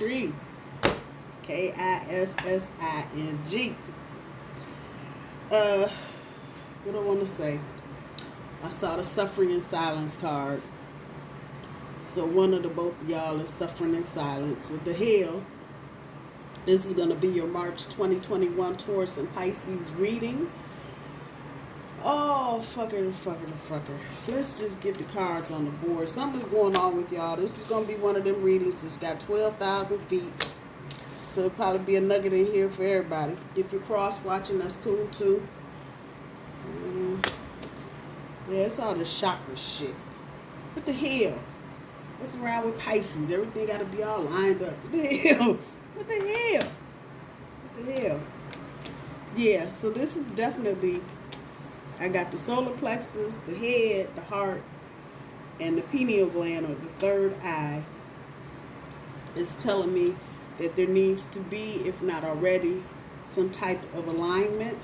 chemistry. K-I-S-S-I-N-G. What do I want to say? I saw the suffering in silence card. So one of the both of y'all is suffering in silence. What the hell? This is going to be your March 2021 Taurus and Pisces reading. Oh, fucker. Let's just get the cards on the board. Something's going on with y'all. This is going to be one of them readings. It's got 12,000 feet. So it'll probably be a nugget in here for everybody. If you're cross-watching, that's cool too. Yeah, it's all this chakra shit. What the hell? What's around with Pisces? Everything got to be all lined up. What the hell? What the hell? What the hell? Yeah, so this is definitely... I got the solar plexus, the head, the heart, and the pineal gland, or the third eye. It's telling me that there needs to be, if not already, some type of alignment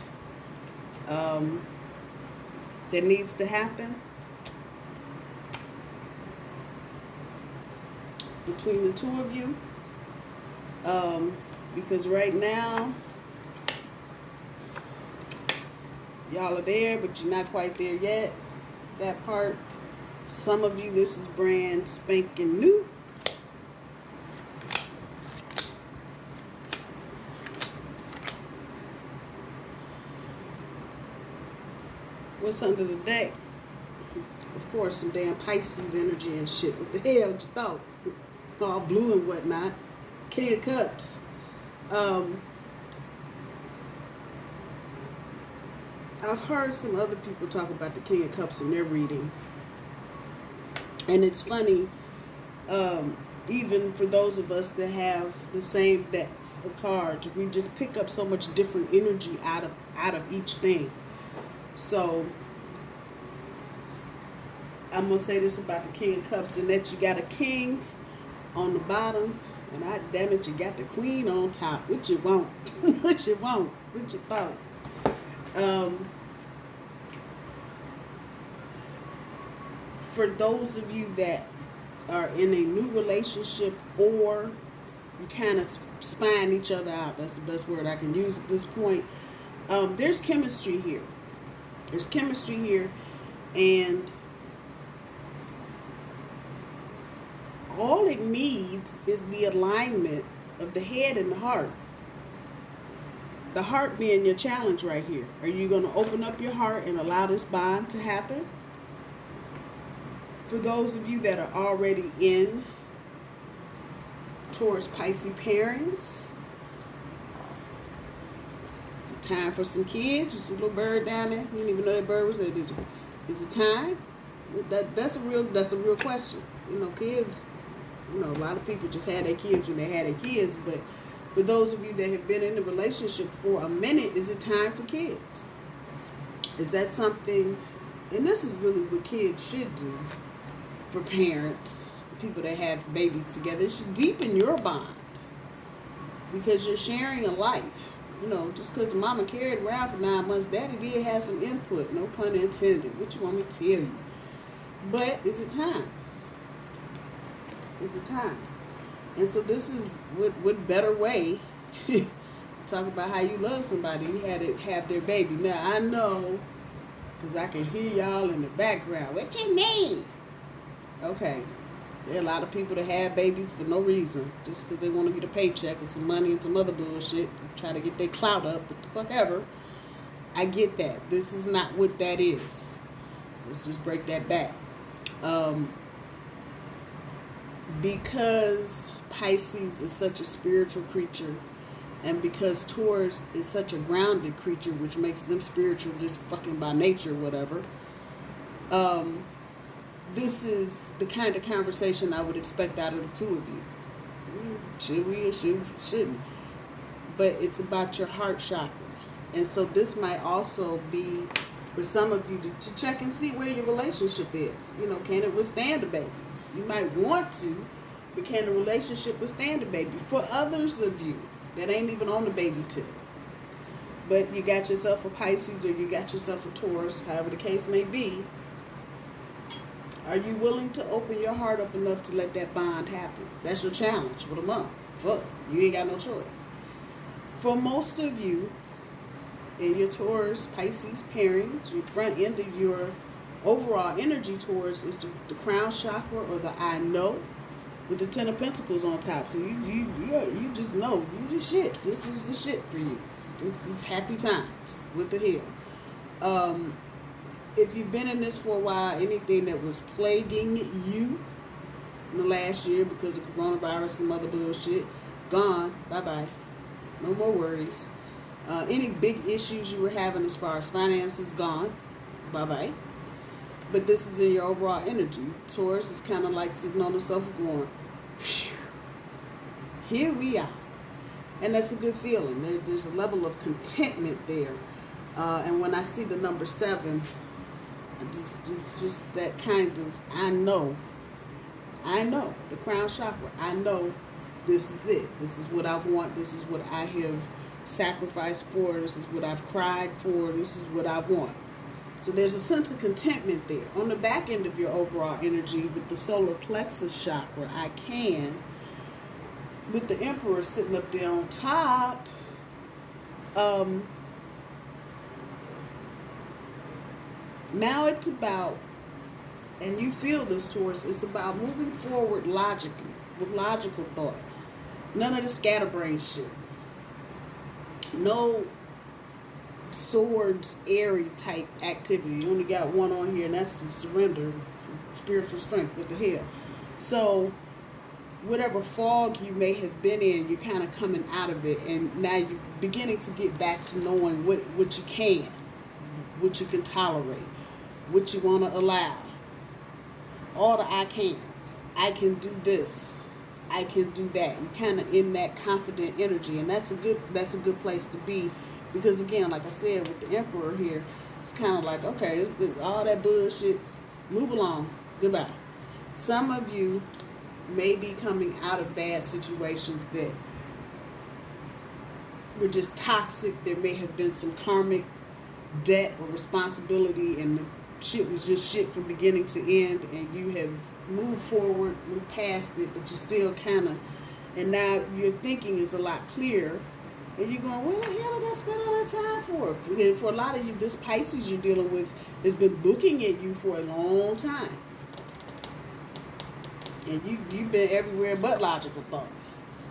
that needs to happen between the two of you. Because right now, y'all are there, but you're not quite there yet. That part. Some of you, this is brand spanking new. What's under the deck? Of course, some damn Pisces energy and shit. What the hell you thought? All blue and whatnot. King of Cups. I've heard some other people talk about the King of Cups in their readings. And it's funny, even for those of us that have the same decks of cards, we just pick up so much different energy out of each thing. So, I'm going to say this about the King of Cups, and that you got a king on the bottom, and damn it, you got the queen on top. What you want? What you want? What you thought? For those of you that are in a new relationship, or you kind of spying each other out, that's the best word I can use at this point, there's chemistry here. There's chemistry here, and all it needs is the alignment of the head and the heart. The heart being your challenge right here. Are you going to open up your heart and allow this bond to happen? For those of you that are already in Taurus Pisces pairings, it's a time for some kids. Just a little bird down there. You didn't even know that bird was there, did you? It's a time. That's a real question. You know, kids. You know, a lot of people just had their kids when they had their kids, but for those of you that have been in a relationship for a minute, is it time for kids? Is that something, and this is really what kids should do for parents, people that have babies together. It should deepen your bond, because you're sharing a life. You know, just because mama carried around for 9 months, daddy did have some input, no pun intended. What you want me to tell you? But it's a time. It's a time. And so this is what better way talk about how you love somebody. You had to have their baby. Now I know, because I can hear y'all in the background. What you mean? Okay. There are a lot of people that have babies for no reason. Just because they want to get a paycheck and some money and some other bullshit. Try to get their clout up. What the fuck ever. I get that. This is not what that is. Let's just break that back. Because Pisces is such a spiritual creature, and because Taurus is such a grounded creature, which makes them spiritual just fucking by nature, whatever, this is the kind of conversation I would expect out of the two of you. Should we or shouldn't? But it's about your heart chakra. And so this might also be for some of you to check and see where your relationship is. You know, can it withstand a baby? You might want to, but can the relationship withstand a baby? For others of you that ain't even on the baby tip, but you got yourself a Pisces or you got yourself a Taurus, however the case may be, are you willing to open your heart up enough to let that bond happen? That's your challenge for the month. fuck, you ain't got no choice. For most of you, in your Taurus, Pisces pairings, your front end of your overall energy towards is the crown chakra or the I know with the Ten of Pentacles on top. So you just know, you the shit. This is the shit for you. This is happy times with the hell. If you've been in this for a while, anything that was plaguing you in the last year because of coronavirus and other bullshit, gone. Bye-bye. No more worries. Any big issues you were having as far as finances, gone. Bye-bye. But this is in your overall energy. Taurus is kind of like sitting on the sofa going, phew, here we are. And that's a good feeling. There's a level of contentment there. And when I see the number 7, it's just that kind of, I know, the crown chakra, I know this is it. This is what I want. This is what I have sacrificed for. This is what I've cried for. This is what I want. So there's a sense of contentment there. On the back end of your overall energy with the solar plexus chakra, I can, with the Emperor sitting up there on top, now it's about, and you feel this towards, it's about moving forward logically, with logical thought. None of the scatterbrain shit. No swords, airy type activity. You only got one on here, and that's to surrender, spiritual strength. What the hell? So, whatever fog you may have been in, you're kind of coming out of it, and now you're beginning to get back to knowing what you can, what you can tolerate, what you want to allow. All the I cans. I can do this. I can do that. You're kind of in that confident energy, and that's a good place to be, because again, like I said, with the Emperor here, it's kind of like, okay, all that bullshit, move along, goodbye. Some of you may be coming out of bad situations that were just toxic. There may have been some karmic debt or responsibility, and the shit was just shit from beginning to end, and you have moved forward, moved past it, but you're still kind of, and now your thinking is a lot clearer, and you're going, what the hell did I spend all that time for? And for a lot of you, this Pisces you're dealing with has been looking at you for a long time, and you've been everywhere but logical thought.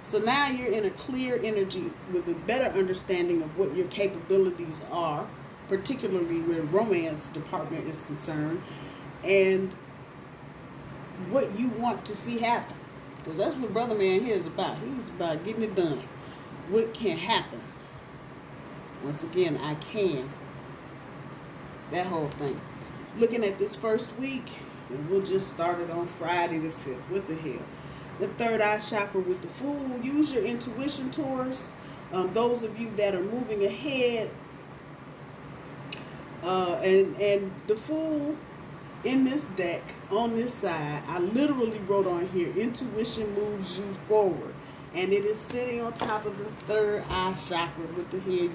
So now you're in a clear energy with a better understanding of what your capabilities are, particularly where the romance department is concerned, and what you want to see happen. Because that's what Brother Man here is about. He's about getting it done. What can happen? Once again, I can. That whole thing. Looking at this first week, and we'll just start it on Friday the 5th. What the hell? The third eye chakra with the Fool. Use your intuition, Taurus. Those of you that are moving ahead, and the Fool in this deck, on this side, I literally wrote on here, intuition moves you forward. And it is sitting on top of the third eye chakra with the head.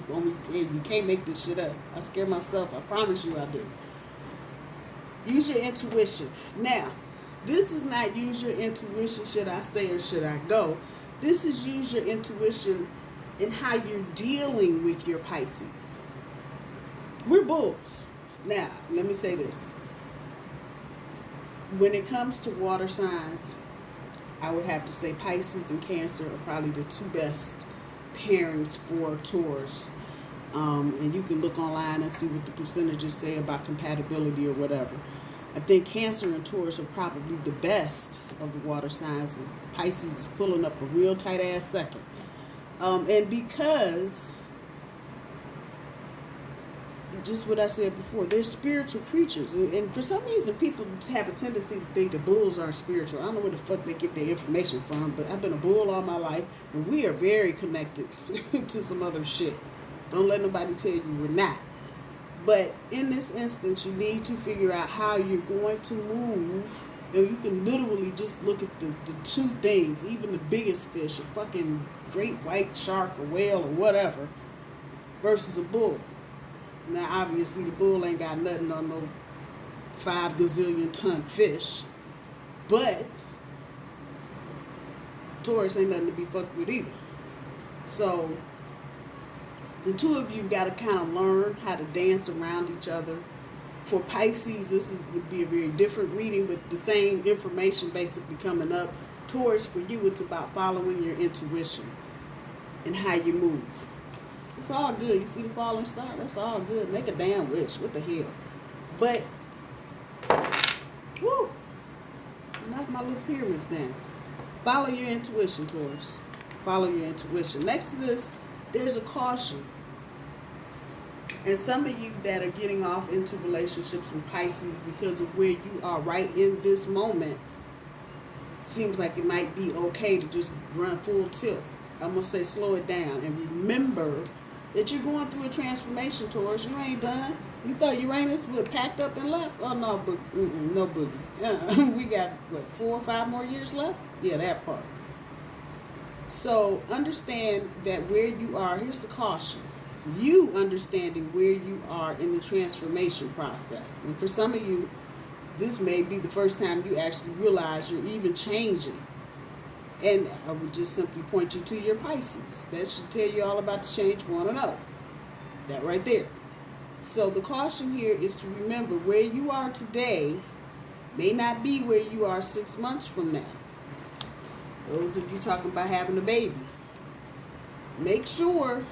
You can't make this shit up. I scare myself. I promise you I do. Use your intuition. Now, this is not use your intuition, should I stay or should I go? This is use your intuition in how you're dealing with your Pisces. We're bulls. Now, let me say this. When it comes to water signs, I would have to say Pisces and Cancer are probably the two best pairings for Taurus. And you can look online and see what the percentages say about compatibility or whatever. I think Cancer and Taurus are probably the best of the water signs, and Pisces is pulling up a real tight ass second. And because, just what I said before, they're spiritual creatures. And for some reason, people have a tendency to think that bulls aren't spiritual. I don't know where the fuck they get their information from, but I've been a bull all my life, and we are very connected to some other shit. Don't let nobody tell you we're not. But in this instance, you need to figure out how you're going to move. And you can literally just look at the two things, even the biggest fish, a fucking great white shark, a whale, or whatever, versus a bull. Now, obviously, the bull ain't got nothing on no 5 gazillion ton fish. But Taurus ain't nothing to be fucked with either. So the two of you got to kind of learn how to dance around each other. For Pisces, would be a very different reading with the same information basically coming up. Taurus, for you, it's about following your intuition and how you move. It's all good. You see the falling star? That's all good. Make a damn wish. What the hell? But, woo! Knock my little pyramids down. Follow your intuition, Taurus. Follow your intuition. Next to this, there's a caution. And some of you that are getting off into relationships with Pisces because of where you are right in this moment, seems like it might be okay to just run full tilt. I'm going to say slow it down. And remember that you're going through a transformation, Taurus. You ain't done. You thought Uranus would packed up and left? Oh, no, no boogie. We got, what, 4 or 5 more years left? Yeah, that part. So understand that where you are, here's the caution. You understanding where you are in the transformation process. And for some of you, this may be the first time you actually realize you're even changing. And I would just simply point you to your Pisces. That should tell you all about the change you want to know. That right there. So the caution here is to remember where you are today may not be where you are 6 months from now. Those of you talking about having a baby. Make sure,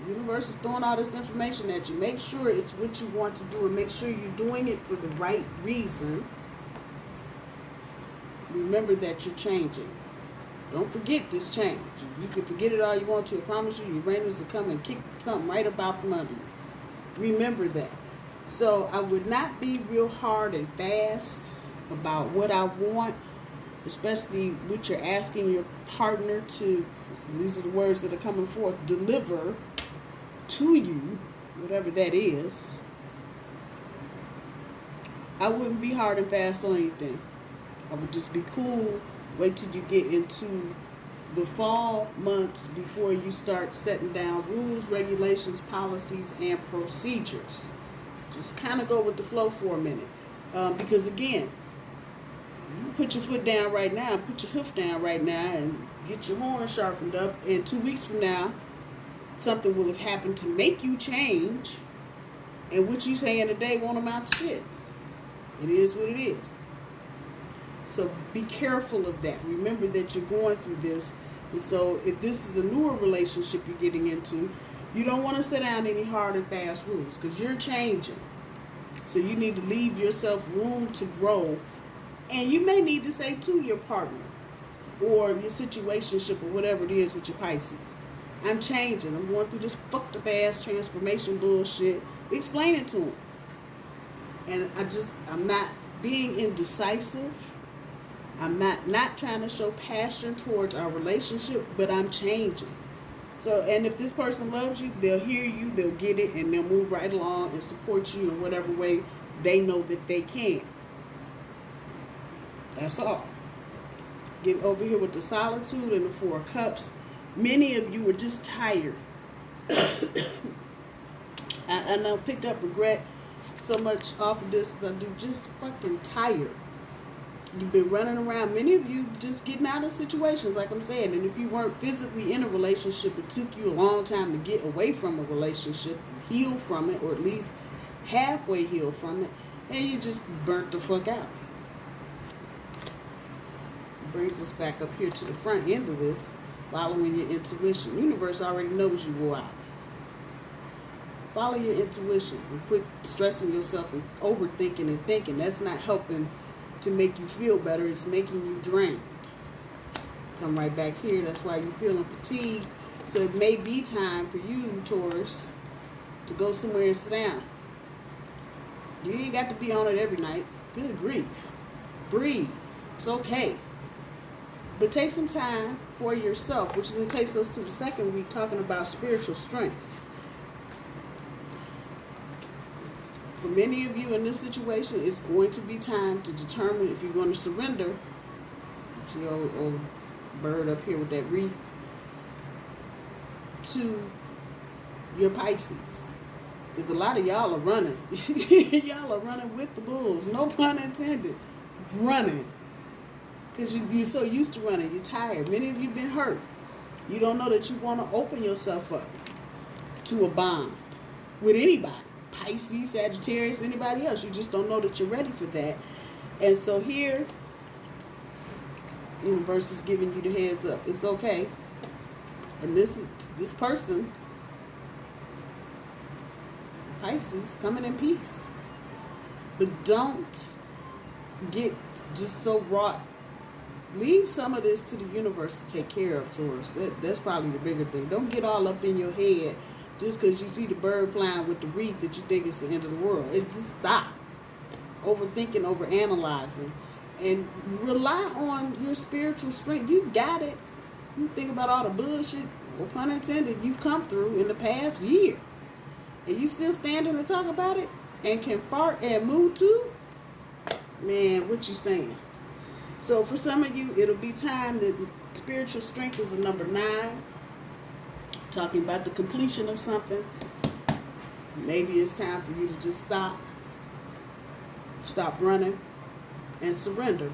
the universe is throwing all this information at you. Make sure it's what you want to do and make sure you're doing it for the right reason. Remember that you're changing. Don't forget this change. You can forget it all you want to. I promise you, Uranus will come and kick something right about from under you. Remember that. So I would not be real hard and fast about what I want, especially what you're asking your partner to, these are the words that are coming forth, deliver to you, whatever that is. I wouldn't be hard and fast on anything. I would just be cool. Wait till you get into the fall months before you start setting down rules, regulations, policies, and procedures. Just kind of go with the flow for a minute. Because again, you put your foot down right now, put your hoof down right now, and get your horn sharpened up, and 2 weeks from now, something will have happened to make you change, and what you saying today won't amount to shit. It is what it is. So be careful of that. Remember that you're going through this. And so if this is a newer relationship you're getting into, you don't want to set down any hard and fast rules because you're changing. So you need to leave yourself room to grow. And you may need to say to your partner or your situationship or whatever it is with your Pisces, I'm changing. I'm going through this fucked up ass transformation bullshit. Explain it to them. And I'm not being indecisive. I'm not trying to show passion towards our relationship, but I'm changing. So, and if this person loves you, they'll hear you, they'll get it, and they'll move right along and support you in whatever way they know that they can. That's all. Get over here with the solitude and the 4 of Cups. Many of you are just tired. I know, pick up regret so much off of this as I do, just fucking tired. You've been running around, many of you just getting out of situations, like I'm saying. And if you weren't physically in a relationship, it took you a long time to get away from a relationship, heal from it, or at least halfway heal from it, and you just burnt the fuck out. Brings us back up here to the front end of this, following your intuition. The universe already knows you wore out. Follow your intuition and quit stressing yourself and overthinking and thinking. That's not helping to make you feel better. It's making you drained. Come right back here. That's why you're feeling fatigued. So it may be time for you, Taurus, to go somewhere and sit down. You ain't got to be on it every night. Good grief. Breathe. It's okay. But take some time for yourself, which then takes us to the second week, talking about spiritual strength. For many of you in this situation, it's going to be time to determine if you're going to surrender. See old bird up here with that wreath. To your Pisces. Because a lot of y'all are running. Y'all are running with the bulls. No pun intended. Running. Because you're so used to running. You're tired. Many of you been hurt. You don't know that you want to open yourself up to a bond with anybody. Pisces, Sagittarius, anybody else. You just don't know that you're ready for that. And so here, the universe is giving you the heads up. It's okay. And this person, Pisces, coming in peace. But don't get just so wrought. Leave some of this to the universe to take care of, Taurus. That's probably the bigger thing. Don't get all up in your head just because you see the bird flying with the wreath that you think it's the end of the world. It just stop. Overthinking, overanalyzing. And rely on your spiritual strength. You've got it. You think about all the bullshit, no pun intended, you've come through in the past year. And you still standing to talk about it? And can fart and move too? Man, what you saying? So for some of you, it'll be time that spiritual strength is a number 9. Talking about the completion of something. Maybe it's time for you to just stop. Stop running and surrender.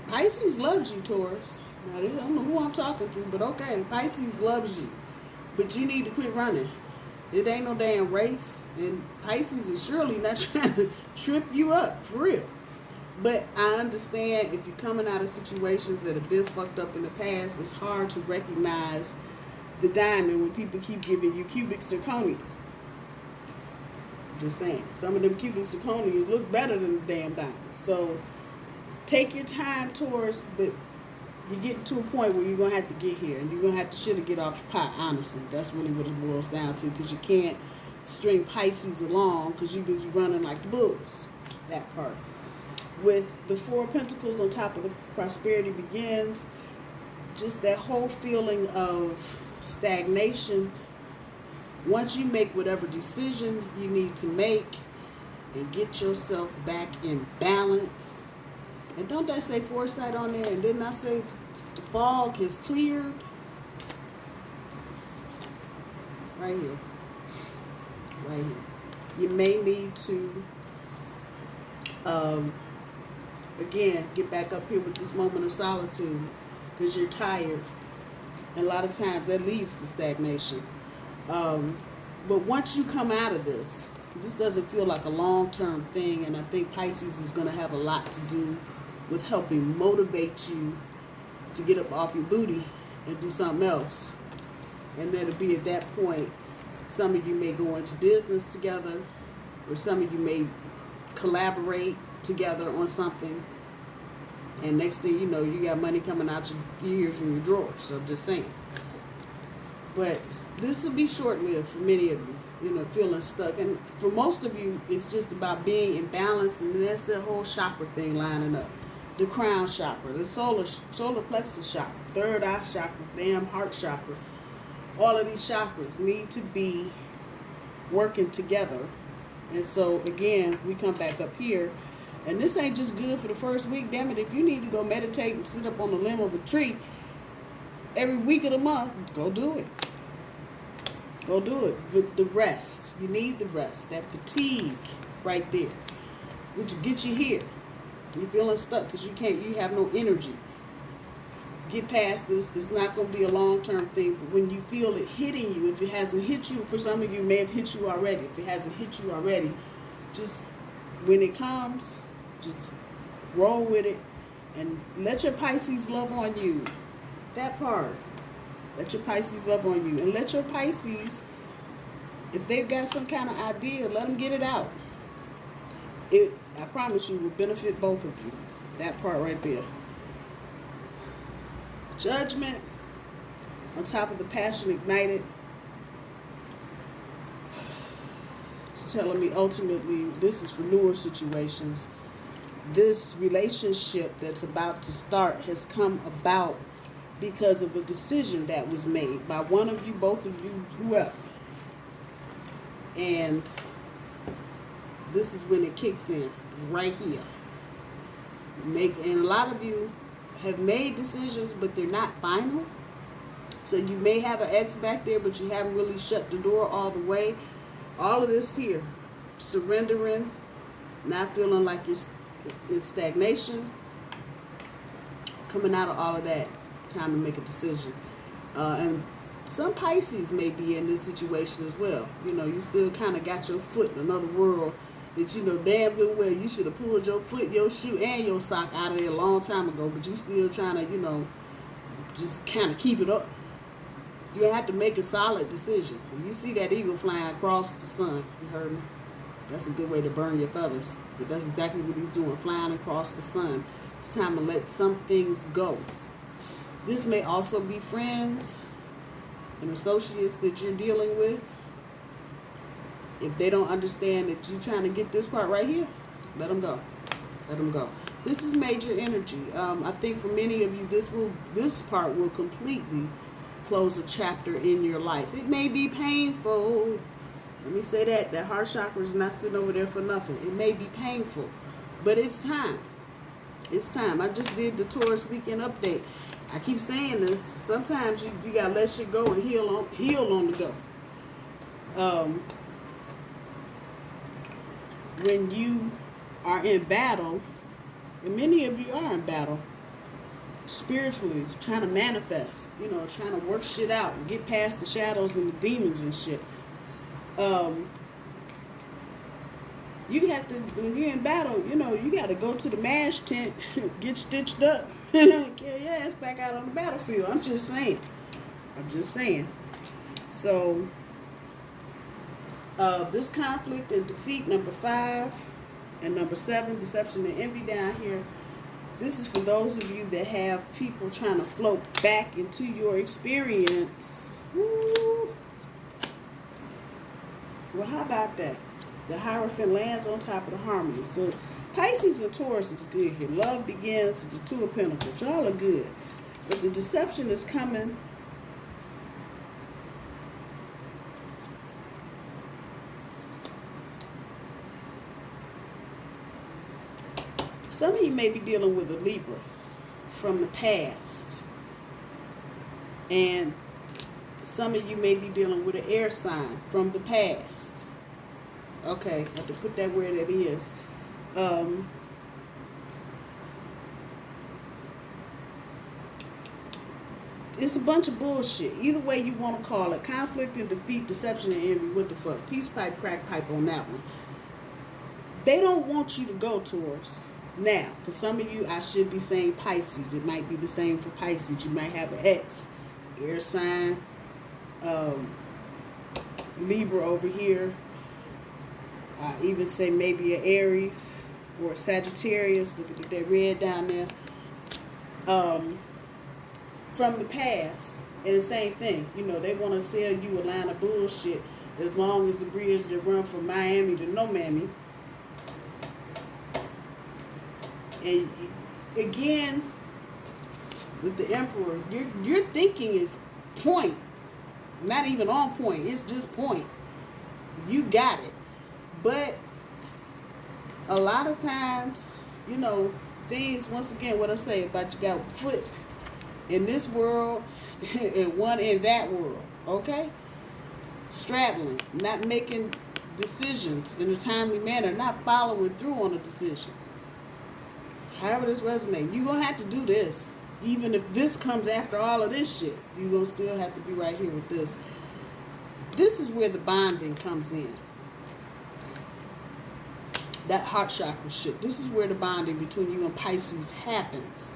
Pisces loves you, Taurus. Now, I don't know who I'm talking to, but okay, Pisces loves you. But you need to quit running. It ain't no damn race. And Pisces is surely not trying to trip you up, for real. But I understand if you're coming out of situations that have been fucked up in the past, it's hard to recognize the diamond when people keep giving you cubic zirconia. Just saying. Some of them cubic zirconias look better than the damn diamond. So take your time, Taurus, but you're getting to a point where you're going to have to get here. And you're going to have to shit or get off the pot, honestly. That's really what it boils down to. Because you can't string Pisces along because you're busy running like the bulls. That part. With the 4 of Pentacles on top of the prosperity begins, just that whole feeling of stagnation. Once you make whatever decision you need to make and get yourself back in balance. And don't that say foresight on there? And didn't I say the fog has cleared? Right here. Right here. You may need to again, get back up here with this moment of solitude because you're tired. And a lot of times that leads to stagnation. But once you come out of this doesn't feel like a long-term thing. And I think Pisces is going to have a lot to do with helping motivate you to get up off your booty and do something else. And then it'll be at that point, some of you may go into business together, or some of you may collaborate together on something, and next thing you know, you got money coming out your ears and your drawers. So I'm just saying. But this will be short-lived for many of you, feeling stuck. And for most of you, it's just about being in balance, and that's the whole chakra thing lining up. The crown chakra, the solar plexus chakra, third eye chakra, damn heart chakra. All of these chakras need to be working together. And so, again, we come back up here. And this ain't just good for the first week. Damn it, if you need to go meditate and sit up on the limb of a tree every week of the month, go do it. Go do it with the rest. You need the rest. That fatigue right there, which will get you here. You're feeling stuck because you have no energy. Get past this. It's not going to be a long-term thing, but when you feel it hitting you, if it hasn't hit you, for some of you, it may have hit you already. If it hasn't hit you already, just when it comes, just roll with it and let your Pisces love on you. That part. Let your Pisces love on you. And let your Pisces, if they've got some kind of idea, let them get it out. It, I promise you, will benefit both of you. That part right there. Judgment on top of the passion ignited. It's telling me ultimately this is for newer situations. This relationship that's about to start has come about because of a decision that was made by one of you, both of you, whoever. And this is when it kicks in, right here. And a lot of you have made decisions, but they're not final. So you may have an ex back there, but you haven't really shut the door all the way. All of this here, surrendering, not feeling like you're in stagnation. Coming out of all of that, time to make a decision. And some Pisces may be in this situation as well. You know, you still kind of got your foot in another world that you know damn good well you should have pulled your foot, your shoe, and your sock out of there a long time ago, but you still trying to, you know, just kind of keep it up. You have to make a solid decision. You see that eagle flying across the sun. You heard me? That's a good way to burn your feathers. But that's exactly what he's doing, flying across the sun. It's time to let some things go. This may also be friends and associates that you're dealing with. If they don't understand that you're trying to get this part right here, let them go. Let them go. This is major energy. I think for many of you, this part will completely close a chapter in your life. It may be painful. Let me say that. That heart chakra is not sitting over there for nothing. It may be painful, but it's time. It's time. I just did the Taurus weekend update. I keep saying this. Sometimes you gotta let shit go and heal on the go. When you are in battle, and many of you are in battle, spiritually, trying to manifest, you know, trying to work shit out and get past the shadows and the demons and shit. You have to, when you're in battle, you know, you got to go to the MASH tent, get stitched up, carry your ass back out on the battlefield. I'm just saying. So, this conflict and defeat, number 5, and number 7, deception and envy down here. This is for those of you that have people trying to float back into your experience. Woo. Well, how about that? The Hierophant lands on top of the harmony. So Pisces and Taurus is good here. Love begins with the 2 of Pentacles. Y'all are good. But the deception is coming. Some of you may be dealing with a Libra from the past. And some of you may be dealing with an air sign from the past. Okay, I have to put that where that is. It's a bunch of bullshit. Either way you want to call it. Conflict and defeat, deception and envy. What the fuck? Peace pipe, crack pipe on that one. They don't want you to go, Taurus. Now, for some of you, I should be saying Pisces. It might be the same for Pisces. You might have an X, air sign, Libra over here. I even say maybe an Aries or a Sagittarius. Look at that red down there. From the past. And the same thing. You know, they want to sell you a line of bullshit as long as the bridge that run from Miami to no Miami. And again, with the Emperor, your thinking is point. Not even on point. It's just point. You got it. But a lot of times, you know, things, once again, what I say about you got foot in this world and one in that world, okay? Straddling, not making decisions in a timely manner, not following through on a decision. However this resonates, you're going to have to do this. Even if this comes after all of this shit, you're going to still have to be right here with this. This is where the bonding comes in. That heart chakra shit. This is where the bonding between you and Pisces happens.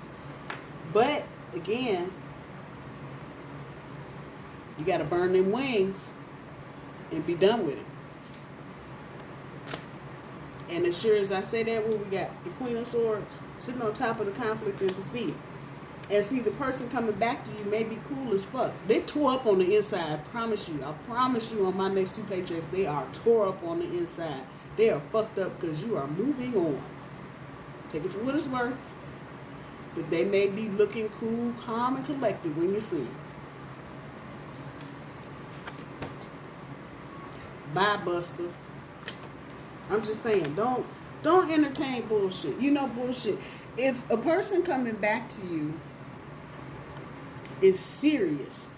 But, again, you got to burn them wings and be done with it. And as sure as I say that, what we got? The Queen of Swords sitting on top of the conflict and defeat. And see, the person coming back to you may be cool as fuck. They tore up on the inside. I promise you on my next 2 paychecks, they are tore up on the inside. They are fucked up because you are moving on. Take it for what it's worth. But they may be looking cool, calm, and collected when you see them. Bye, Buster. I'm just saying, don't entertain bullshit. You know bullshit. If a person coming back to you is serious,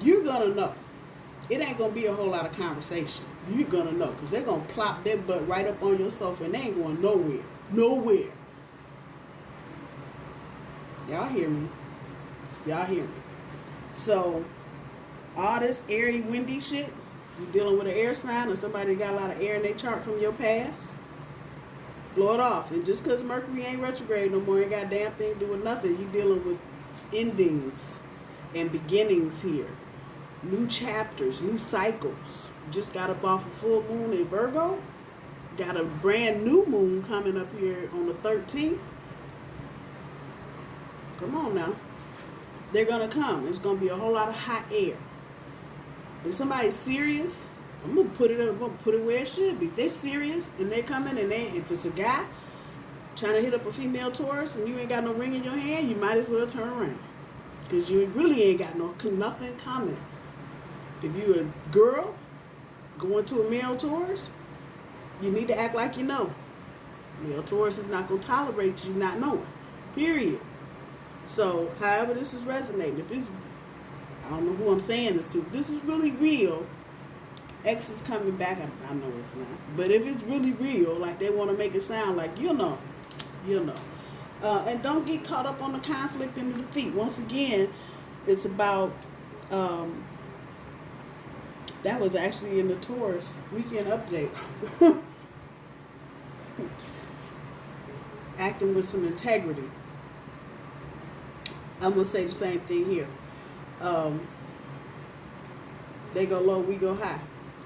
you're gonna know. It ain't gonna be a whole lot of conversation. you're gonna know, because they're gonna plop their butt right up on your sofa and they ain't going nowhere. Nowhere. Y'all hear me? Y'all hear me? So, all this airy, windy shit, you dealing with an air sign or somebody that got a lot of air in their chart from your past, blow it off. And just because Mercury ain't retrograde no more, ain't got a damn thing to do with nothing. You dealing with endings and beginnings here. New chapters, new cycles. Just got up off a full moon in Virgo. Got a brand new moon coming up here on the 13th. Come on now. They're going to come. It's going to be a whole lot of hot air. If somebody's serious, I'm going to put it up. I'm going to put it where it should be. If they're serious and they're coming, and if it's a guy trying to hit up a female Taurus and you ain't got no ring in your hand, you might as well turn around. Because you really ain't got nothing coming. If you're a girl going to a male Taurus, you need to act like you know. Male Taurus is not going to tolerate you not knowing. Period. So, however this is resonating, if it's, I don't know who I'm saying this to, if this is really real, X is coming back. I know it's not. But if it's really real, like they want to make it sound like, you'll know. You'll know. And don't get caught up on the conflict and the defeat. Once again, it's about, that was actually in the Taurus weekend update. Acting with some integrity. I'm going to say the same thing here. They go low, we go high.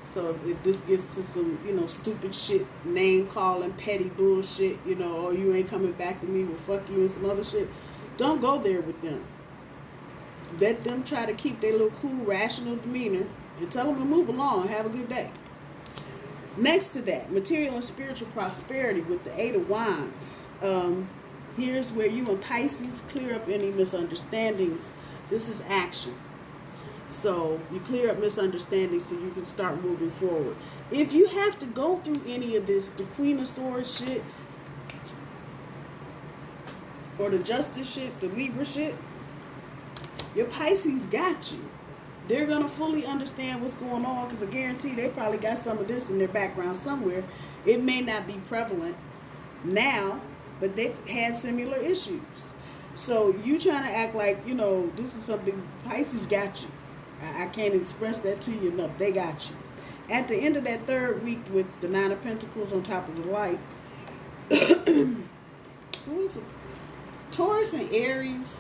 So if this gets to some, stupid shit, name calling, petty bullshit, or you ain't coming back to me, well, fuck you and some other shit, don't go there with them. Let them try to keep their little cool, rational demeanor and tell them to move along. Have a good day. Next to that, material and spiritual prosperity with the 8 of Wands. Here's where you and Pisces clear up any misunderstandings. This is action. So you clear up misunderstandings so you can start moving forward. If you have to go through any of this, the Queen of Swords shit, or the Justice shit, the Libra shit, your Pisces got you. They're going to fully understand what's going on, because I guarantee they probably got some of this in their background somewhere. It may not be prevalent now, but they've had similar issues. So you trying to act like, this is something, Pisces got you. I can't express that to you enough. They got you. At the end of that third week with the 9 of Pentacles on top of the light, Taurus and Aries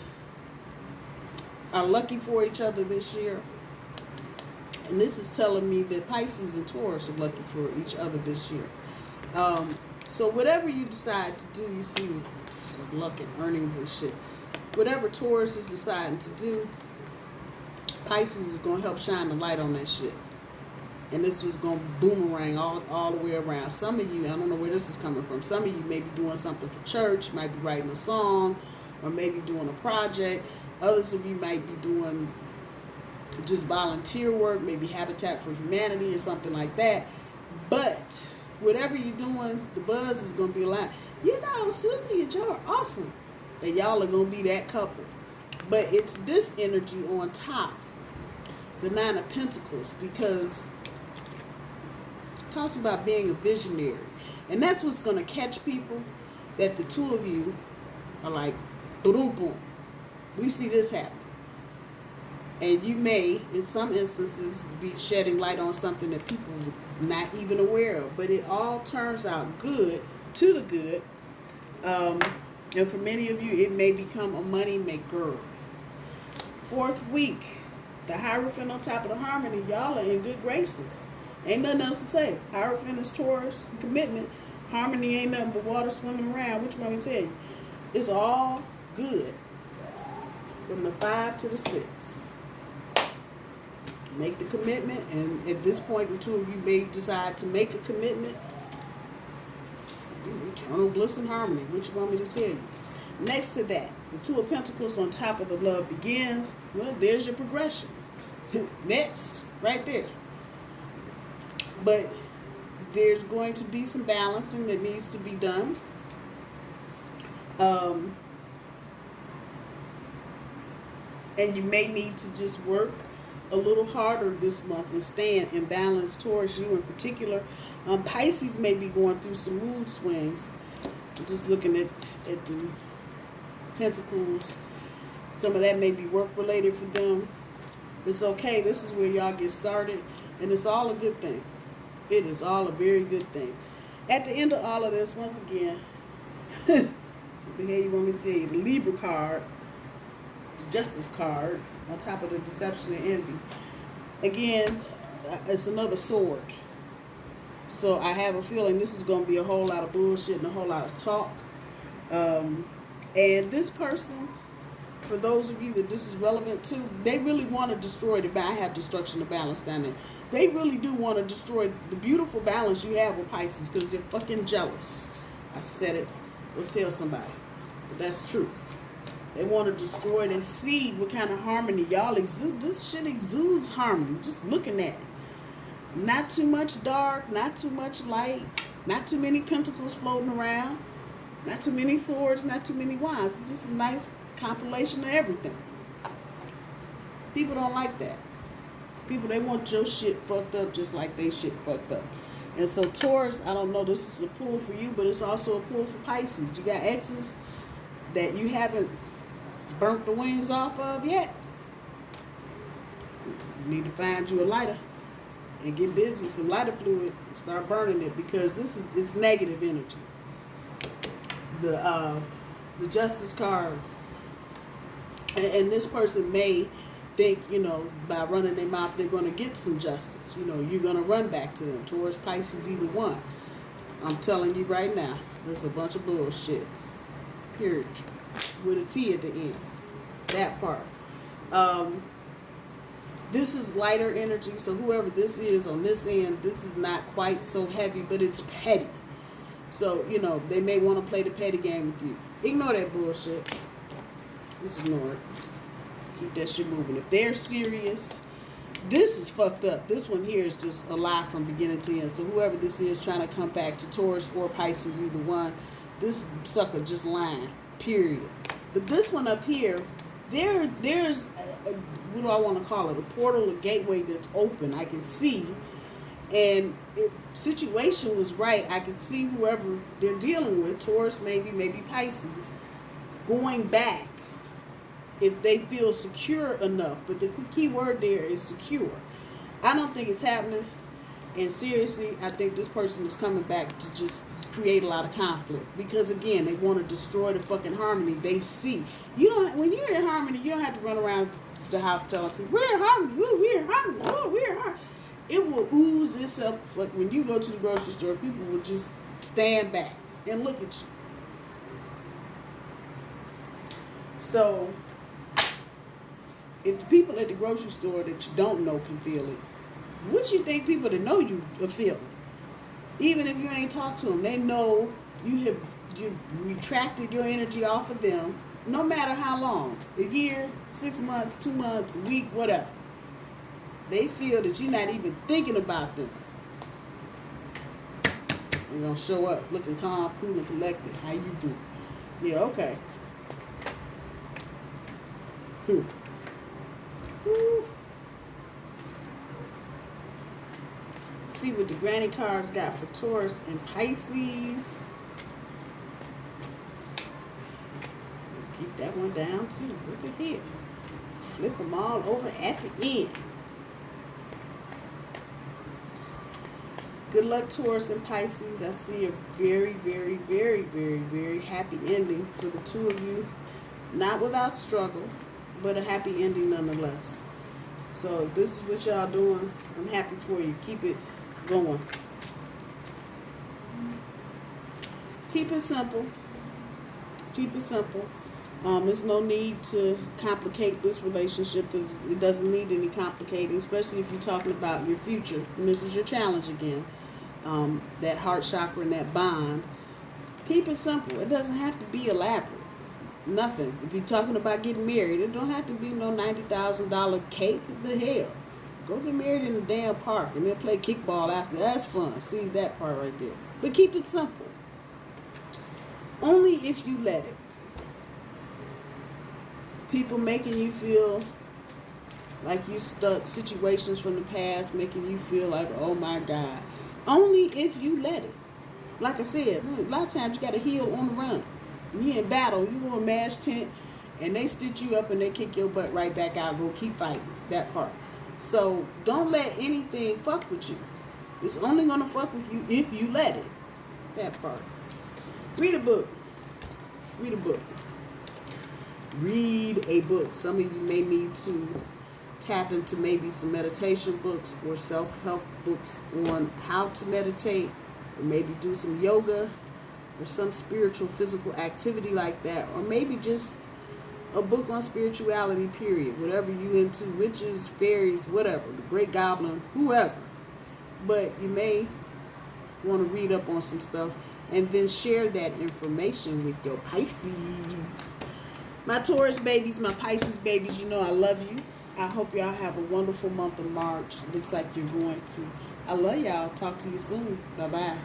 are lucky for each other this year. And this is telling me that Pisces and Taurus are lucky for each other this year. So whatever you decide to do, you see some luck and earnings and shit. Whatever Taurus is deciding to do, Pisces is going to help shine the light on that shit. And it's just going to boomerang all the way around. Some of you, I don't know where this is coming from. Some of you may be doing something for church, might be writing a song, or maybe doing a project. Others of you might be doing just volunteer work, maybe Habitat for Humanity or something like that. But whatever you're doing, the buzz is going to be aligned. Susie and Joe are awesome. And y'all are going to be that couple. But it's this energy on top, the 9 of Pentacles, because it talks about being a visionary. And that's what's going to catch people, that the two of you are like, boom, boom. We see this happening. And you may, in some instances, be shedding light on something that people are not even aware of. But it all turns out good, to the good. And for many of you, it may become a money maker. Fourth week, the Hierophant on top of the Harmony, y'all are in good graces. Ain't nothing else to say. Hierophant is Taurus, commitment. Harmony ain't nothing but water swimming around. What you want me to tell you? It's all good. From the 5 to the 6. Make the commitment, and at this point, the two of you may decide to make a commitment. Eternal bliss and harmony. What you want me to tell you? Next to that, the 2 of Pentacles on top of the love begins. Well, there's your progression. Next, right there. But there's going to be some balancing that needs to be done. And you may need to just work a little harder this month and staying in balance towards you in particular. Pisces may be going through some mood swings. I'm just looking at the Pentacles. Some of that may be work related for them. It's okay. This is where y'all get started, and it's all a good thing. It is all a very good thing. At the end of all of this, once again, what the hell you want me to tell you? The Libra card, the Justice card, on top of the Deception and Envy. Again, it's another sword. So I have a feeling this is going to be a whole lot of bullshit and a whole lot of talk. And this person, for those of you that this is relevant to, they really want to destroy the balance. I have destruction of balance down there. They really do want to destroy the beautiful balance you have with Pisces because they're fucking jealous. I said it. Go tell somebody. But that's true. They want to destroy it and see what kind of harmony y'all exude. This shit exudes harmony. Just looking at it. Not too much dark, not too much light, not too many pentacles floating around, not too many swords, not too many wands. It's just a nice compilation of everything. People don't like that. People, they want your shit fucked up just like they shit fucked up. And so Taurus, I don't know, this is a pull for you, but it's also a pull for Pisces. You got exes that you haven't burnt the wings off of yet. You need to find you a lighter and get busy, some lighter fluid, and start burning it, because it's negative energy. The Justice card, and this person may think, by running their mouth they're going to get some justice. You're going to run back to them. Taurus, Pisces, either one. I'm telling you right now, there's a bunch of bullshit. Period. With a T at the end. That part. This is lighter energy, so whoever this is on this end, this is not quite so heavy, but it's petty. So, they may want to play the petty game with you. Ignore that bullshit. Just ignore it. Keep that shit moving. If they're serious, this is fucked up. This one here is just a lie from beginning to end. So whoever this is trying to come back to Taurus or Pisces, either one, this sucker just lying. Period. But this one up here, there's what do I want to call it? A portal, a gateway that's open. I can see, and if situation was right, I can see whoever they're dealing with, Taurus, maybe Pisces, going back if they feel secure enough. But the key word there is secure. I don't think it's happening, and seriously, I think this person is coming back to just create a lot of conflict, because again, they want to destroy the fucking harmony they see. When you're in harmony, you don't have to run around the house telling people, we're in harmony, we're in harmony, we're in harmony. It will ooze itself. Like when you go to the grocery store, people will just stand back and look at you. So if the people at the grocery store that you don't know can feel it, what you think people that know you are feeling? Even if you ain't talked to them, they know you retracted your energy off of them, no matter how long, a year, 6 months, 2 months, a week, whatever. They feel that you're not even thinking about them. You're going to show up looking calm, cool, and collected. How you doing? Yeah, okay. See what the granny cards got for Taurus and Pisces. Let's keep that one down too. Look at here. Flip them all over at the end. Good luck, Taurus and Pisces. I see a very, very, very, very, very happy ending for the two of you. Not without struggle, but a happy ending nonetheless. So if this is what y'all doing, I'm happy for you. Keep it going. Keep it simple. Keep it simple. There's no need to complicate this relationship, because it doesn't need any complicating, especially if you're talking about your future. And this is your challenge again. That heart chakra and that bond. Keep it simple. It doesn't have to be elaborate. Nothing. If you're talking about getting married, it don't have to be no $90,000 cake. What the hell? Go get married in the damn park and then play kickball after. That's fun. See that part right there. But keep it simple. Only if you let it. People making you feel like you stuck, situations from the past making you feel like, oh my God. Only if you let it. Like I said, a lot of times you got to heal on the run. When you in battle, you on a mash tent, and they stitch you up and they kick your butt right back out. Go keep fighting. That part. So don't let anything fuck with you. It's only gonna fuck with you if you let it. That part. Read a book. Read a book. Read a book. Some of you may need to tap into maybe some meditation books or self-help books on how to meditate, or maybe do some yoga or some spiritual physical activity like that, or maybe just a book on spirituality, period. Whatever you into, witches, fairies, whatever, the great goblin, whoever. But you may want to read up on some stuff and then share that information with your Pisces. My Taurus babies, my Pisces babies, you know I love you. I hope y'all have a wonderful month of March. Looks like you're going to. I love y'all. Talk to you soon. Bye-bye.